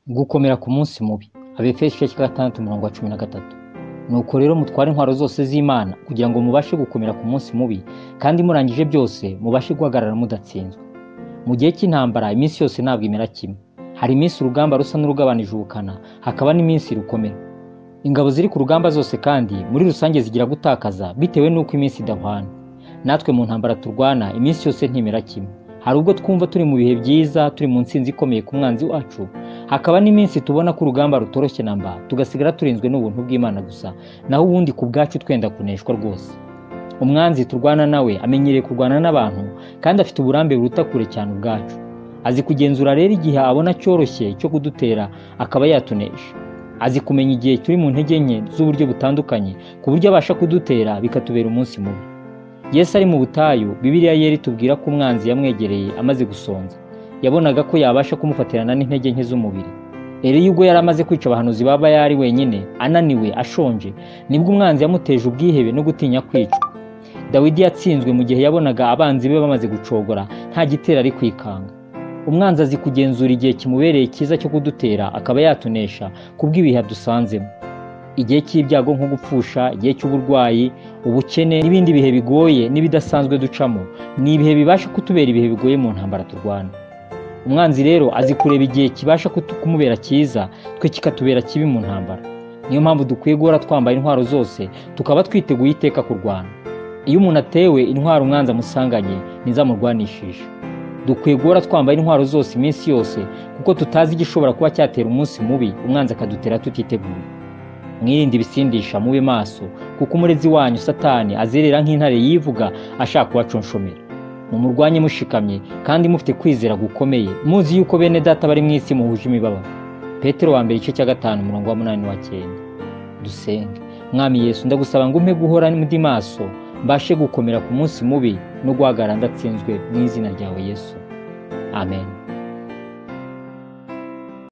Gukomera ku munsi mubi. Abefeso 6:13. Nuko rero mutware intwaro zose z'Imana kugira ngo mubashe gukomera ku munsi mubi, kandi murangije byose mubashe guhagarara mudatsinzwe. Mu gihe cy'intambara iminsi yose ntabwo imera kimwe. Hari iminsi urugamba rusa n'urugabanije ubukana, hakaba n'iminsi rukomera. Ingabo ziri ku rugamba zose kandi muri rusange zigira gutakaza bitewe n'uko iminsi idahwana. Natwe mu ntambara turwana iminsi yose ntimera kimwe. Hari ubwo twumva turi mu bihe byiza, turi mu ntsinzi ikomeye ku mwanzi wacu, hakaba n'iminsi tubona ko urugamba rutoroshye namba, tugasigara turinzwe n'ubuntu bw'Imana gusa, naho ubundi ku bwacu twenda kuneshwa rwose. Umwanzi turwana nawe amenyereye kurwana n'abantu kandi afite uburambe buruta kure cyane ubwacu. Azi kugenzura rero igihe abona cyoroshye cyo kudutera akaba yatunesha. Azi kumenya igihe turi mu ntege nke z'uburyo butandukanye ku buryo abasha kudutera bikatubera umunsi mubi. Yesu ari mu butayu, Bibiliya Yera itubwira ko umwanzi yamwegereye amaze gusonza. Yabonaga ko yabasha kumufatirana n'intege nke z'umubiri. Eliya ubwo yari amaze kwica abahanuzi baba yari wenyine, ananiwe, ashonje, nibwo umwanzi yamuteje ubwihebe no gutinya kwicwa. Dawidi yatsinzwe mu gihe yabonaga abanzi be bamaze gucogora, nta gitera ari kwikanga. Umwanzi azi kugenzura igihe kimubereye cyiza cyo kudutera akaba yatunesha kubw'ibihe dusanzemo. Igihe cy'ibyago nko gupfusha, igihe cy'uburwayi, ubukene n'ibindi bihe bigoye n'ibidasanzwe ducamo, ni ibihe bibasha kutubera ibihe bigoye mu ntambara turwana. Umwanzi rero azi kureba igihe kibasha kumubera cyiza, twe kikatubera kibi mu ntambara. Niyo mpamvu dukwiye guhora twambaye intwaro zose, tukaba twiteguye iteka kurwana. Iyo umuntu atewe intwaro umwanzi amusanganye ntizamurwanishije. Dukwiye guhora twambaye intwaro zose iminsi yose, kuko tutazi igishobora kuba cyatera umunsi mubi umwanzi akadutera tutiteguye. Mwirinde ibisindisha, mube maso, kuko umurezi wanyu Satani azerera nk'intare yivuga ashaka kubaconshomera. Mumurwanye mushikamye kandi mufite kwizera gukomeye, muzi yuko bene data bari mu isi muhuje imibabaro. Petero 1:5-8. Dusenge. Mwami Yesu, ndagusaba ngo umpe guhora ndi maso, mbashe gukomera ku munsi mubi no guhagarara ndatsinzwe mu izina ryawe Yesu. Amen.